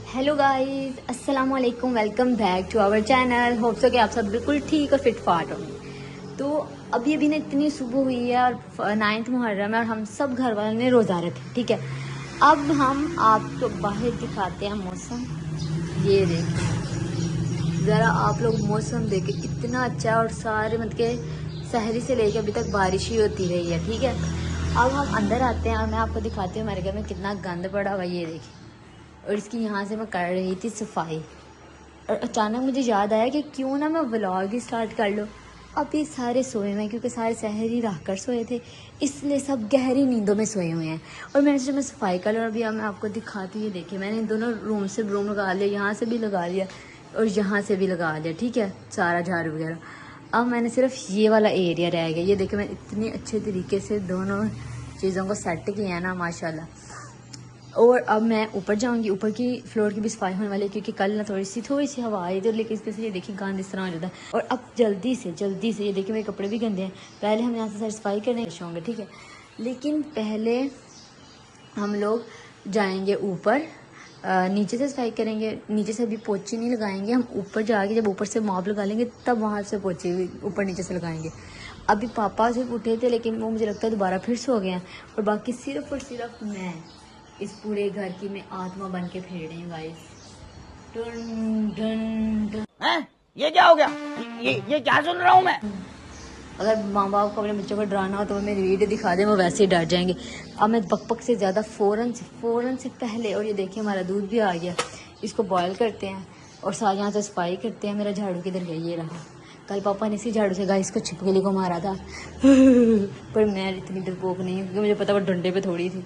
Hello guys, अस्सलाम वालेकुम, welcome back to our channel. Hope so कि आप सब बिल्कुल ठीक और फिट फाट होंगे। तो अभी अभी ना इतनी सुबह हुई है और 9 मुहर्रम है और हम सब घर वालों ने रोज़ा रखे, ठीक है। अब हम आपको बाहर दिखाते हैं मौसम। ये देखें ज़रा आप लोग, मौसम देखें कितना अच्छा है और सारे मतलब के सहरी से लेकर अभी तक बारिश ही होती रही है, ठीक है। अब हम अंदर आते हैं और मैं आपको दिखाती हूँ हमारे घर में कितना गंद पड़ा हुआ। ये देखिए, और इसकी यहाँ से मैं कर रही थी सफाई और अचानक मुझे याद आया कि क्यों ना मैं व्लॉग ही स्टार्ट कर लूँ। अब ये सारे सोए हुए हैं क्योंकि सारे सहरी रह कर सोए थे, इसलिए सब गहरी नींदों में सोए हुए हैं। और मैंने सोचा मैं सफाई कर लूँ। अभी अब मैं आपको दिखाती हूँ। ये देखिए, मैंने दोनों रूम से ब्रूम लगा लिया, यहाँ से भी लगा लिया और यहाँ से भी लगा लिया, ठीक है, सारा झाड़ू वगैरह। अब मैंने सिर्फ ये वाला एरिया रह गया। ये देखिए, मैंने इतनी अच्छे तरीके से दोनों चीज़ों को सेट किया है ना, माशाल्लाह। और अब मैं ऊपर जाऊंगी, ऊपर की फ्लोर की भी सफाई होने वाली है क्योंकि कल ना थोड़ी सी हवा आई थी, लेकिन इसके से ये देखिए गंद इस तरह हो जाता है। और अब जल्दी से ये देखिए मेरे कपड़े भी गंदे हैं। पहले हम यहाँ से सारी सफाई करने होंगे, ठीक है, लेकिन पहले हम लोग जाएंगे ऊपर, नीचे से सफाई करेंगे। नीचे से अभी पोछे नहीं लगाएंगे, हम ऊपर जाके जब ऊपर से मॉप लगा लेंगे तब वहाँ से पोछे ऊपर नीचे से लगाएंगे। अभी पापा सिर्फ उठे थे लेकिन वो मुझे लगता है दोबारा फिर सो गए हैं और बाकी सिर्फ और सिर्फ मैं इस पूरे घर की मैं आत्मा बन के फिर रही हूँ गाइस। Done done done. ये क्या हो गया? ये क्या सुन रहा हूँ मैं? अगर माँ बाप को अपने बच्चों को डराना हो तो वो मेरी वीडियो दिखा दें, वो वैसे ही डर जाएंगे। अब मैं बकबक से ज़्यादा फ़ौरन से पहले, और ये देखिए हमारा दूध भी आ गया, इसको बॉयल करते हैं और सारे यहाँ से सफाई करते हैं। मेरा झाड़ू किधर गया? ये रहा। कल पापा ने इसी झाड़ू से गाइस को छिपकली को मारा था पर मैं इतनी डरपोक नहीं हूँ क्योंकि मुझे पता वो डंडे पे थोड़ी थी।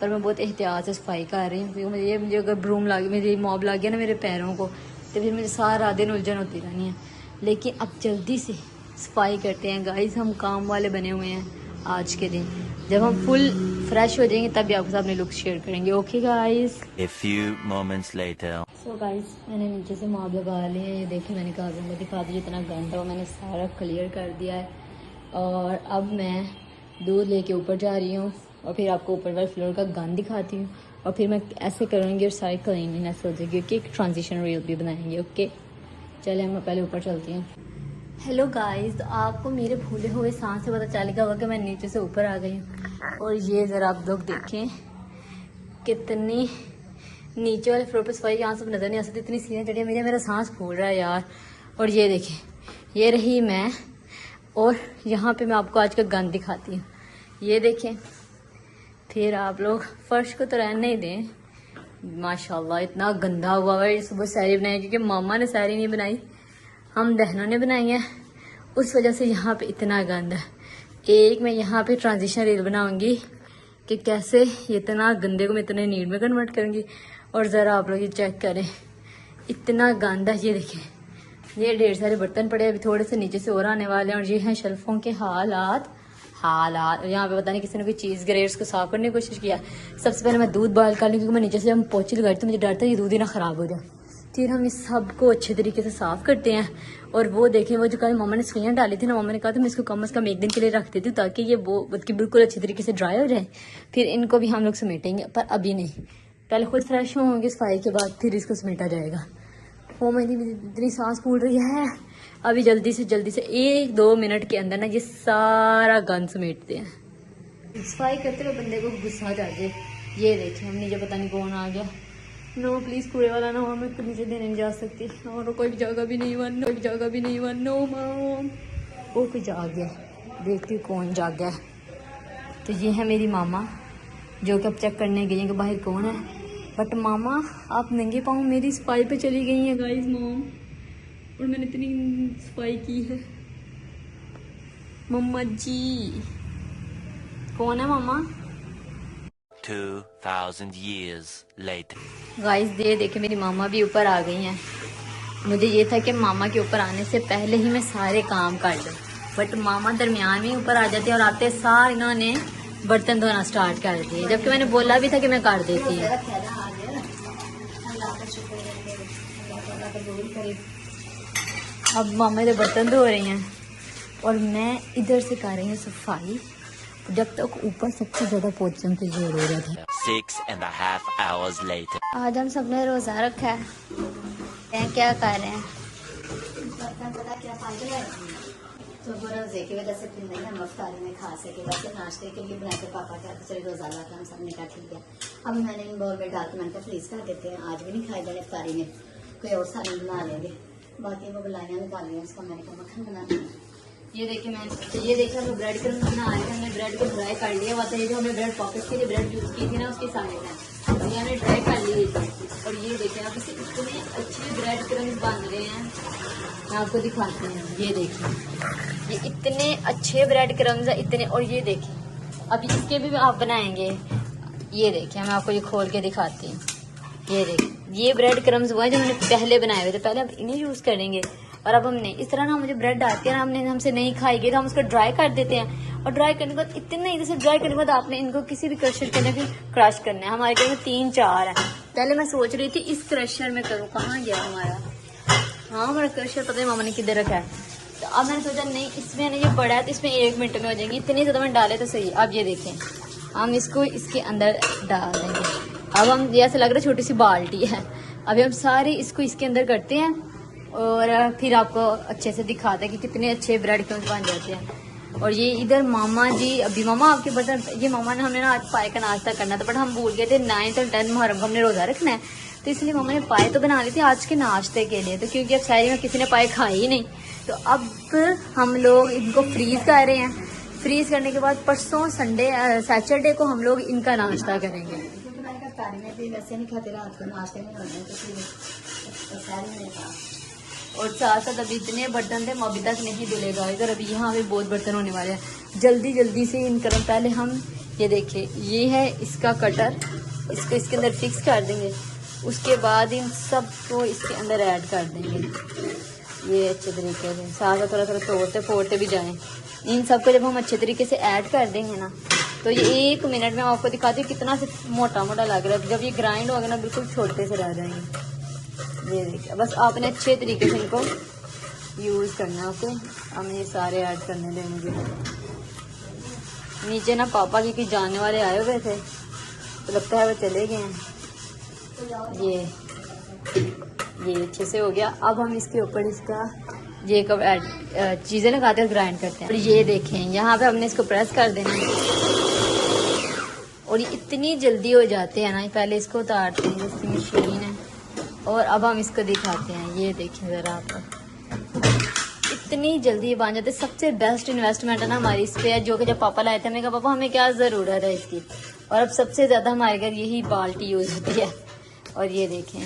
पर मैं बहुत एहतियात से सफाई कर रही हूँ क्योंकि मुझे अगर ब्रूम लग मेरी मॉब लग गया ना मेरे पैरों को तो फिर मुझे सारा दिन उलझन होती रहनी है। लेकिन अब जल्दी से सफाई करते हैं गाइस, हम काम वाले बने हुए हैं आज के दिन। जब हम फुल फ्रेश हो जाएंगे तब भी आपके साथ अपने लुक शेयर करेंगे। Okay guys. A few moments later. So guys, मैंने नीचे से मॉब लगा ली है। ये देखिए, मैंने कहा मैं दिखा दी जितना गंद था वो मैंने सारा क्लियर कर दिया है। और अब मैं दूध लेके ऊपर जा रही हूँ और फिर आपको ऊपर वाले फ्लोर का गंद दिखाती हूँ और फिर मैं ऐसे करूँगी और सारी क्लीनिंगनेस हो जाएगी क्योंकि एक ट्रांजिशन रील भी बनाएंगे। ओके चले, हम पहले ऊपर चलती हूँ। हेलो गाइस, तो आपको मेरे भूले हुए सांस से पता चलेगा होगा कि मैं नीचे से ऊपर आ गई हूँ। और ये ज़रा आप लोग देखें कितनी नीचे वाले फ्लोर पर सफाई, यहाँ सब नज़र नहीं आ सकती, इतनी सीढ़ियाँ चढ़ी है। मेरा सांस फूल रहा है यार। और ये देखिए, ये रही मैं और यहाँ पे मैं आपको आज का गंद दिखाती हूँ। ये देखें, फिर आप लोग फर्श को तो रहने ही दें, माशाल्लाह इतना गंदा हुआ है। सुबह सैरी बनाई क्योंकि मामा ने सैरी नहीं बनाई, हम बहनों ने बनाई है, उस वजह से यहाँ पे इतना गंद है। एक मैं यहाँ पे ट्रांजिशन रील बनाऊंगी कि कैसे इतना गंदे को मैं इतने नीड में कन्वर्ट करूँगी। और ज़रा आप लोग ये चेक करें, इतना गंदा। ये देखें, ये ढेर सारे बर्तन पड़े, अभी थोड़े से नीचे से और आने वाले हैं। और ये हैं शेल्फों के हालात। यहाँ पे पता नहीं किसी ने कोई चीज़ गिरे, उसको साफ करने की कोशिश किया। सबसे पहले मैं दूध बॉयल कर ली क्योंकि मैं नीचे से हम पोछी लगाई तो मुझे डर था ये दूध ही ना ख़राब हो जाए। फिर हम इस सबको अच्छे तरीके से साफ़ करते हैं। और वो देखें, वो जो कल मामा ने सुइयाँ डाली थी ना, मामा ने कहा था मैं इसको कम से कम 1 दिन के लिए रख देती हूँ ताकि ये वो बिल्कुल अच्छे तरीके से ड्राई हो जाए। फिर इनको भी हम लोग समेटेंगे, पर अभी नहीं, पहले खुद फ्रेश होंगे सफाई के बाद फिर इसको समेटा जाएगा। वो मेरी इतनी सांस फूल रही है। अभी जल्दी से 1-2 मिनट के अंदर ना ये सारा गंद समेटते हैं। सफाई करते हुए बंदे को गुस्सा आ जाए। ये देखिए, हम नीचे पता नहीं कौन आ गया। नो प्लीज़, कूड़े वाला ना हो, मैं नीचे देने नहीं जा सकती और कोई जगह भी नहीं हुआ, नो मॉम। वो कोई जाग गया, देखती हूँ कौन जाग गया। तो ये है मेरी मामा जो कि अब चेक करने गई है कि बाहर कौन है। बट मामा आप नंगे पाँव मेरी सफाई पे चली गई हैं गाइस मॉम, और मैंने इतनी सफाई की है। मम्मा जी, कौन है मामा? 2000 years later. गाइस ये देखे, मेरी मामा भी ऊपर आ गई हैं। मुझे ये था कि मामा के ऊपर आने से पहले ही मैं सारे काम कर लूँ, बट मामा दरमियान में ऊपर आ जाती है और आते सार इन्होंने बर्तन धोना स्टार्ट कर दिए, जबकि मैंने बोला भी था कि मैं कर देती हूँ। अब मामा इधर बर्तन धो रही हैं और मैं इधर से कर रही हूँ सफाई, जब तक ऊपर सबसे ज़्यादा पोछों की ज़रूरत है। 6.5 hours later. आज हम सबने रोज़ा रखा है। क्या कर रहे हैं? तो रोज़े की वजह से फिर नहीं हम अफ्तारी में खा सके, वैसे नाश्ते के लिए बनाते पापा क्या चले रोज़ा ला हम सब ने कहा ठीक है। अब मैंने इन बॉल में डाल के मैंने कहा फ्रीज कर देते हैं, आज भी नहीं खाए जाने अफ्तारी में, कोई और सालन बना लेंगे। बाकी वो बुलाइयाँ निकाल लिया, उसका मैंने कहा मक्खन बनाना है। ये देखिए मैं ये देखा तो ब्रेड क्रम्स बना आए थे, हमने ब्रेड को ड्राई कर लिया हुआ था। ये जो हमने ब्रेड पॉकेट के लिए ब्रेड यूज़ की थी ना उसके सामने में तो ये हमने ड्राई कर ली थी। और ये देखिए आप इसे इतने अच्छे ब्रेड क्रम्स बन रहे हैं, मैं आपको दिखाती हूँ। ये देखिए ये इतने अच्छे ब्रेड क्रम्स है इतने। और ये देखिए अभी इसके भी आप बनाएंगे। ये देखिए मैं आपको ये खोल के दिखाती हूँ। ये देखिए ये ब्रेड क्रम्स हुआ है जो हमने पहले बनाए हुए थे, पहले हम इन्हें यूज़ करेंगे। और अब हमने इस तरह ना मुझे ब्रेड डाल के ना हमसे नहीं खाई गई तो हम उसको ड्राई कर देते हैं। और ड्राई करने के बाद इतने इधर से ड्राई करने के बाद आपने इनको किसी भी क्रशर के अंदर फिर क्रश करना है। हमारे घर में 3-4 है। पहले मैं सोच रही थी इस क्रशर में करूँ, कहाँ गया हमारा, हाँ हमारा क्रशर पता है मामा ने किधर रखा है। तो अब मैंने सोचा नहीं इसमें ना ये बड़ा है तो इसमें 1 मिनट में हो जाएंगी, इतनी ज़्यादा मैंने डाले तो सही। अब ये देखें हम इसको इसके अंदर डाल देंगे। अब हम जैसे लग रहा है छोटी सी बाल्टी है, अभी हम सारे इसको इसके अंदर करते हैं और फिर आपको अच्छे से दिखाते हैं कि कितने अच्छे ब्रेड क्रम्स बन जाते हैं। और ये इधर मामा जी अभी मामा आपके बर्तन, ये मामा ने हमने ना आज पाए का नाश्ता करना था बट हम भूल गए थे 9th और 10th मुहर्रम को हमने रोज़ा रखना है, तो इसलिए मामा ने पाए तो बना ली थी आज के नाश्ते के लिए। तो क्योंकि अब शहरी में किसी ने पाए खाए ही नहीं तो अब हम लोग इनको फ्रीज़ कर रहे हैं। फ्रीज़ करने के बाद परसों संडे सैटरडे को हम लोग इनका नाश्ता करेंगे। में भी वैसे नहीं खाते, रात को नाश्ते में होते हैं तो शहरी में था। और साथ साथ अभी इतने बर्तन थे अभी तक नहीं धुलेगा इधर। अभी यहाँ पे बहुत बर्तन होने वाले हैं, जल्दी जल्दी से इन करम। पहले हम ये देखिए ये है इसका कटर, इसको इसके अंदर फिक्स कर देंगे। उसके बाद इन सब को इसके अंदर ऐड कर देंगे ये अच्छे तरीके से, साथ साथ थोड़ा थोड़ा तोड़ते फोड़ते भी जाएँ। इन सबको जब हम अच्छे तरीके से ऐड कर देंगे ना तो ये 1 मिनट में आपको दिखाती हूँ कितना से मोटा मोटा लग रहा है। जब ये ग्राइंड होगा ना बिल्कुल छोटे से रह जाएंगे। ये देखिए बस आपने अच्छे तरीके से इनको यूज़ करना है। ओके हमें ये सारे ऐड करने दें मुझे। नीचे ना पापा की जाने वाले आए हुए थे तो लगता है वो चले गए हैं। ये अच्छे से हो गया। अब हम इसके ऊपर इसका ये कब चीज़ें लगाते हैं ग्राइंड करते हैं। और ये देखें यहाँ पे हमने इसको प्रेस कर देना है और ये इतनी जल्दी हो जाते हैं ना। पहले इसको उतारते हैं इसकी मशीन है और अब हम इसको दिखाते हैं। ये देखें ज़रा आप इतनी जल्दी बन जाते। सबसे बेस्ट इन्वेस्टमेंट है ना हमारी इस पे है, जो कि जब पापा लाए थे हमने कहा पापा हमें क्या ज़रूरत है इसकी। और अब सबसे ज़्यादा हमारे घर यही बाल्टी यूज़ होती है। और ये देखें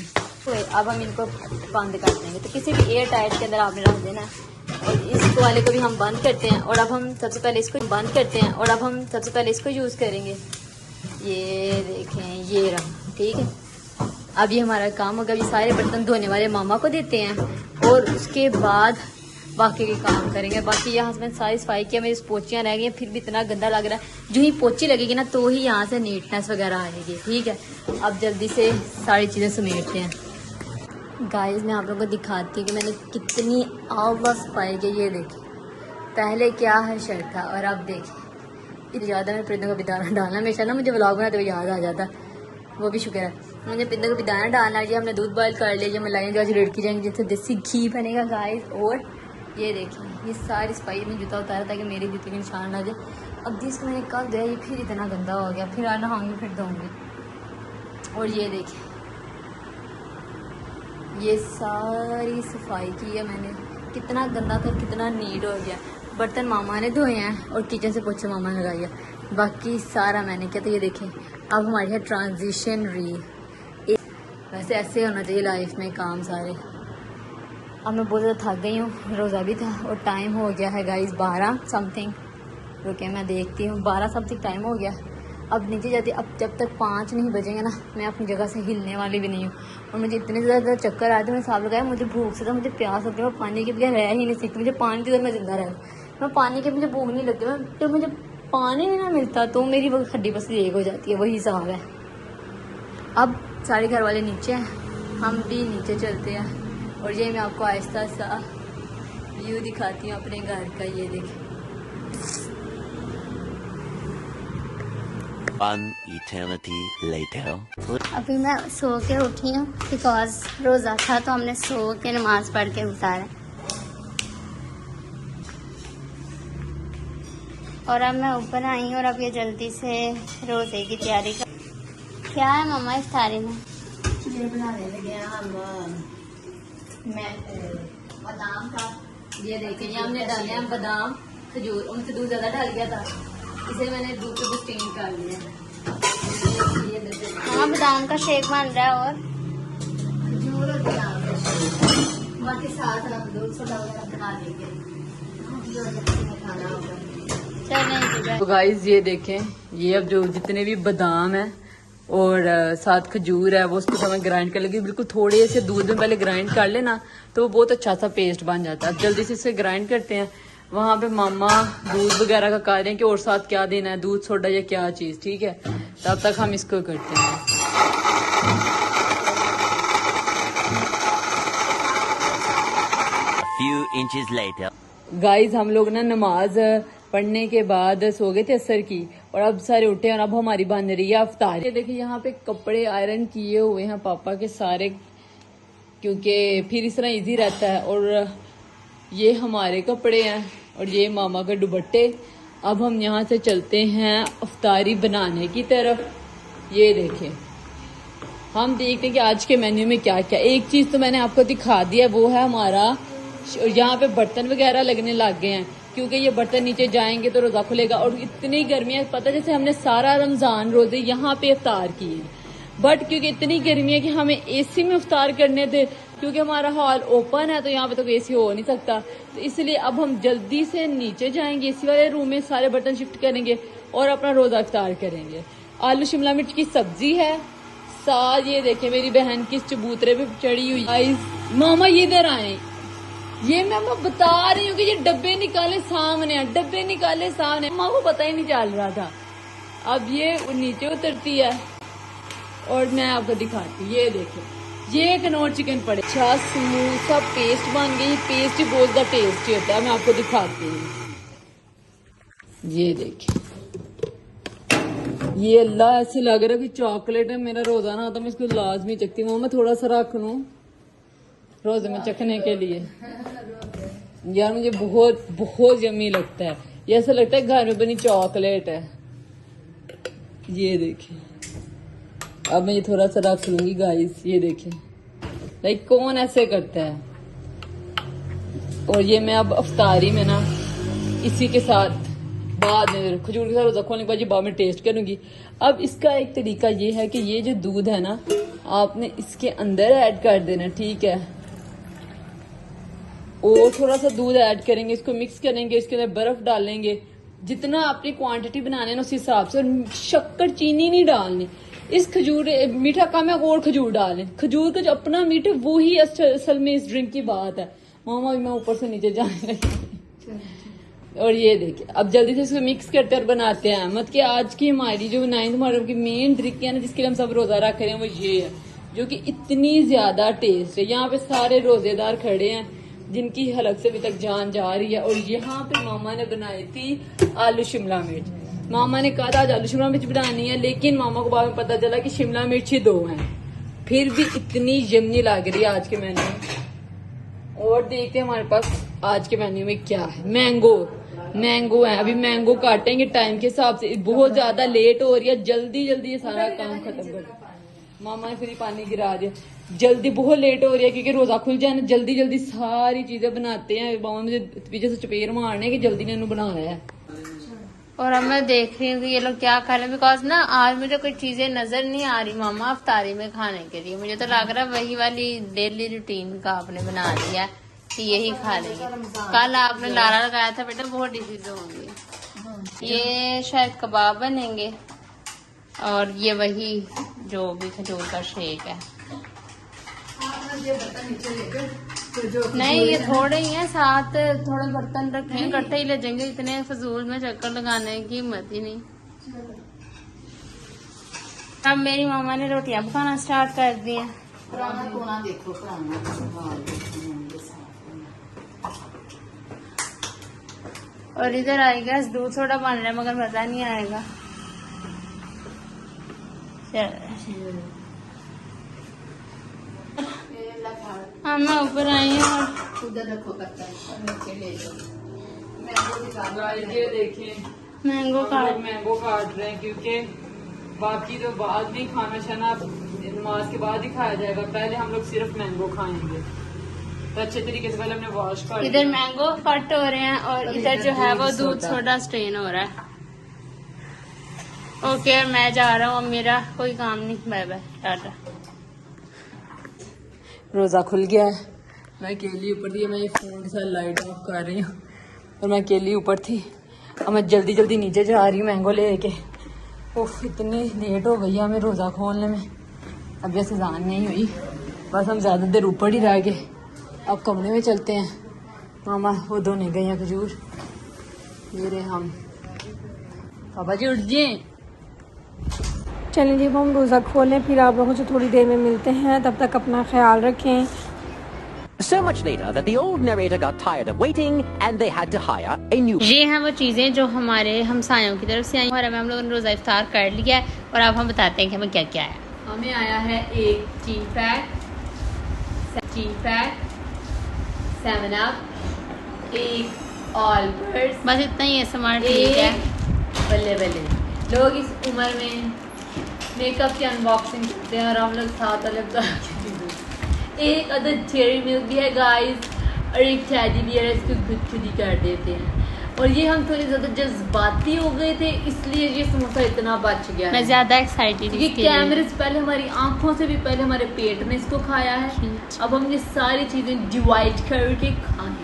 तो अब हम इनको बंद कर देंगे, तो किसी भी एयर टाइट के अंदर आपने रख देना। और इस वाले को भी हम बंद करते हैं और अब हम सबसे पहले इसको बंद करते हैं और अब हम सबसे पहले इसको यूज़ करेंगे। ये देखें ये रहा, ठीक है। अब ये हमारा काम होगा। ये सारे बर्तन धोने वाले मामा को देते हैं और उसके बाद बाकी के काम करेंगे। बाकी यहाँ से मैंने सारी सफाई किया, मेरी पोचियाँ रह गई हैं, फिर भी इतना गंदा लग रहा है। जो ही पोची लगेगी ना तो ही यहाँ से नीटनेस वगैरह आएगी, ठीक है। अब जल्दी से सारी चीज़ें समेटते हैं। गाइस मैं आप लोगों को दिखाती हूँ कि मैंने कितनी आवाज़ सफाई की। ये देखिए पहले क्या है शर्ट था और अब देखिए इतनी ज़्यादा। मैं परिंदों का दाना डालना हमेशा ना मुझे व्लॉग बनाते हुए याद आ जाता, वो भी शुक्र है। मुझे परिंदों का दाना डालना है। हमने दूध बॉयल कर लिया, मलाई जो रिड़की जाएंगे जिससे देसी घी बनेगा गाइस। और ये देखिए ये सारी सफाई में जूता उतारा ताकि मेरे जूते के निशान आ जाए। अब जिसको मैंने कल दिया ये फिर इतना गंदा हो गया, फिर नहाऊंगी फिर धोऊंगी। और ये देखिए ये सारी सफाई की है मैंने, कितना गंदा था कितना नीट हो गया। बर्तन मामा ने धोए हैं और किचन से पोछा मामा ने लगाई है, बाकी सारा मैंने किया। तो ये देखें अब हमारी है ट्रांजिशन री। वैसे ऐसे होना चाहिए लाइफ में काम सारे। अब मैं बहुत ज़्यादा थक गई हूँ, रोज़ा भी था और टाइम हो गया है गाइस 12 समथिंग। रुके मैं देखती हूँ 12 समथिंग टाइम हो गया। अब नीचे जाती, अब जब तक 5 नहीं बजेंगे ना मैं अपनी जगह से हिलने वाली भी नहीं हूँ। और मुझे इतने ज़्यादा चक्कर आए थे, मैंने साफ लगाया मुझे भूख से था, मुझे प्यास होती है, मैं पानी के बगैर रह ही नहीं सकती। मुझे पानी के बगैर मैं जिंदा रहूँ, मैं पानी के मुझे भूख नहीं लगती। मैं तो मुझे पानी भी ना मिलता तो मेरी वो हड्डी बस एक हो जाती है, वही हिसाब है। अब सारे घर वाले नीचे हैं, हम भी नीचे चलते हैं। और ये मैं आपको आहिस्ता सा व्यू दिखाती हूँ अपने घर का। ये देखिए One eternity later. अभी मैं सो के उठी हूँ बिकॉज रोज़ा था तो हमने सो के नमाज पढ़ के उतारा। और अब मैं ऊपर आई हूँ और अब ये जल्दी से रोज़े की तैयारी कर। क्या है मम्मा इस थाली में? ये बनाने लगे हैं हम मैं बादाम का। ये देखिए ये हमने डाले हैं बादाम खजूर, उनसे दूध ज़्यादा डाल गया था, इसे मैंने दूध को स्टीम कर लिया। हाँ बादाम का शेक बन रहा है और खजूर और बादाम का शेक, बाकी साथ हम दूध सोडा वगैरह बना देंगे, खाना होगा। चलें तो गाइस ये देखें, ये अब जो जितने भी बादाम है और साथ खजूर है वो उसको हमें ग्राइंड कर लेंगे। बिल्कुल थोड़े से दूध में पहले ग्राइंड कर लेना तो वो बहुत अच्छा सा पेस्ट बन जाता है। अब जल्दी से इसे ग्राइंड करते हैं। वहाँ पे मामा दूध वगैरह का कर रहे हैं कि और साथ क्या देना है, दूध सोडा या क्या चीज़। ठीक है, तब तक हम इसको करते हैं। A few inches later. Guys हम लोग ना नमाज पढ़ने के बाद सो गए थे असर की, और अब सारे उठे और अब हमारी बन रही है अफ्तार। ये देखिए यहाँ पे कपड़े आयरन किए हुए हैं पापा के सारे, क्योंकि फिर इस तरह इजी रहता है। और ये हमारे कपड़े हैं और ये मामा के दुपट्टे। अब हम यहाँ से चलते हैं अफ्तारी बनाने की तरफ। ये देखें, हम देखते हैं कि आज के मेन्यू में क्या क्या। एक चीज़ तो मैंने आपको दिखा दिया, वो है हमारा यहाँ पे बर्तन वगैरह लगने लग गए हैं, क्योंकि ये बर्तन नीचे जाएंगे तो रोज़ा खुलेगा। और इतनी गर्मी है, पता जैसे हमने सारा रमज़ान रोज़े यहाँ पे इफ्तार किए हैं, बट क्योंकि इतनी गर्मी है कि हमें एसी में इफ्तार करने थे, क्योंकि हमारा हॉल ओपन है तो यहाँ पे तो एसी हो नहीं सकता। तो इसलिए अब हम जल्दी से नीचे जाएंगे, एसी वाले रूम में सारे बर्तन शिफ्ट करेंगे और अपना रोज़ा इफ्तार करेंगे। आलू शिमला मिर्च की सब्जी है साथ। ये देखे मेरी बहन किस चबूतरे पे चढ़ी हुई। मामा ये इधर आए, ये मैं बता रही हूँ कि ये डब्बे निकाले सामने, डब्बे निकाले सामने, माँ को पता ही नहीं चल रहा था। अब ये नीचे उतरती है और मैं आपको दिखाती हूँ। ये देखो, ये एक नॉट चिकन पड़े, अच्छा स्मूथ सा पेस्ट बन गई। पेस्ट ही बहुत ज़्यादा टेस्टी होता है, मैं आपको दिखाती हूँ। ये देखिए, ये अल्लाह ऐसे लग रहा है कि चॉकलेट है। मेरा रोजा ना होता मैं इसको लाजमी चखती हूँ। मैं थोड़ा सा रख लूँ रोजे में चखने के लिए। यार मुझे बहुत बहुत यम्मी लगता है, ये ऐसा लगता है घर में बनी चॉकलेट है। ये देखिए, अब मैं ये थोड़ा सा रख लूंगी गाइस। ये देखिए, लाइक कौन ऐसे करता है। और ये मैं अब अफ्तारी में ना इसी के साथ बाद में खजूर के साथ रोजा खोलने के बाद ये बाद में टेस्ट करूंगी। अब इसका एक तरीका ये है कि ये जो दूध है ना, आपने इसके अंदर ऐड कर देना। ठीक है, और थोड़ा सा दूध ऐड करेंगे, इसको मिक्स करेंगे, इसके अंदर बर्फ डालेंगे, जितना अपनी क्वांटिटी बनाने ना उस हिसाब से। और शक्कर चीनी नहीं डालनी, इस खजूर मीठा कम है और खजूर डालें। खजूर का जो अपना मीठा वो ही असल में इस ड्रिंक की बात है। मामा भी मैं ऊपर से नीचे जाने लगी। और ये देखिए, अब जल्दी से इसको मिक्स करते और बनाते हैं। मतलब कि आज की हमारी जो 9 मुहर्रम की मेन ड्रिंक है ना, जिसके लिए हम सब रोजा रख रहे हैं, वो ये है, जो कि इतनी ज्यादा टेस्ट है। यहाँ पे सारे रोजेदार खड़े हैं जिनकी हलक से अभी तक जान जा रही है। और यहाँ पे मामा ने बनाई थी आलू शिमला मिर्च। मामा ने कहा था आज आलू शिमला मिर्च बनानी है, लेकिन मामा को बाद में पता चला कि शिमला मिर्च ही 2 हैं। फिर भी इतनी यम्मी लग रही है आज के मेन्यू में। और देखते हैं हमारे पास आज के मेन्यू में क्या है। मैंगो है, अभी मैंगो काटेंगे टाइम के हिसाब से। बहुत ज्यादा लेट हो रही है, जल्दी जल्दी ये सारा काम खत्म कर। मामा ने फिर ही पानी गिरा दिया, जल्दी बहुत लेट हो रही है क्योंकि रोजा खुल जाए ना। जल्दी जल्दी सारी चीजें बनाते हैं। मामा मुझे पीछे से चपेर मारने की जल्दी ने बनाना है। और अब मैं देख रही हूँ कि ये लोग क्या खा रहे हैं, बिकॉज ना आज मुझे कोई चीजें नजर नहीं आ रही मामा अफ्तारी में खाने के लिए। मुझे तो लग रहा है वही वाली डेली रूटीन का आपने बना दिया कि यही खा लेंगे। कल आपने लारा लगाया था बेटा, बहुत डिशेज होंगी। ये शायद कबाब बनेंगे और ये वही जो भी खजूर का शेक है। नहीं ये थोड़े ही हैं, साथ थोड़े बर्तन रखे हैं, इकट्ठे ही ले जाएंगे। इतने फजूल में चक्कर लगाने की हिम्मत ही नहीं। अब मेरी मामा ने रोटियां पकाना स्टार्ट कर दी हैं। और इधर आएगा दूध थोड़ा बन रहा है, मगर मजा नहीं आएगा। हाँ मैं ऊपर आई हूँ और ये देखें मैंगो हम लोग मैंगो काट रहे हैं क्योंकि बाकी तो बाद में खाना शाना नमाज के बाद ही खाया जाएगा, पहले हम लोग सिर्फ मैंगो खाएंगे। तो अच्छे तरीके से पहले हमने वॉश कर इधर मैंगो कट हो रहे हैं और इधर जो है वो दूध सोडा स्ट्रेन हो रहा है। ओके और मैं जा रहा हूँ, अब मेरा कोई काम नहीं। Bye bye tata. रोजा खुल गया है, मैं अकेली ऊपर थी, मैं ये फोन के साथ लाइट ऑफ कर रही हूँ और मैं अकेली ऊपर थी। अब मैं जल्दी जल्दी नीचे जा रही हूँ मैंगो लेके। ओह इतनी लेट हो गई है हमें रोजा खोलने में, अब जैसे जान नहीं हुई, बस हम ज़्यादा देर ऊपर ही रह गए। अब कमरे में चलते हैं, मामा वो धोने गए हैं खजूर। ये रहे हम, पापा जी उठ जिए। चलिए जी हम रोज़ा खोलें, फिर आप लोगों से थोड़ी देर में मिलते हैं। तब तक अपना ख्याल रखें। So much later that the old narrator got tired of waiting and they had to hire a new. ये हैं वो चीजें जो हमारे हमसायों की तरफ से आई और हमें हम लोगों ने रोजा इफ्तार कर लिया है और अब हम बताते हैं कि हमें क्या क्या है। हमें आया है एक टी पैक, 7 अप, एक ऑलबर्ट्स, बस इतना ही है। स्मार्ट ठीक है। बल्ले बल्ले लोग इस उम्र में मेकअप की अनबॉक्सिंग करते हैं और हम लोग साथ अलग एक अदर चेरी मिल्क भी है गाइस और एक टेडी बियर है, इसको खुद ही कर देते हैं। और ये हम थोड़े ज्यादा जज्बाती हो गए थे इसलिए ये समोसा इतना बच गया। मैं ज्यादा एक्साइटेड ये कैमरे से पहले हमारी आंखों से भी पहले हमारे पेट में इसको खाया है। अब हमने सारी चीजें डिवाइड करके खानी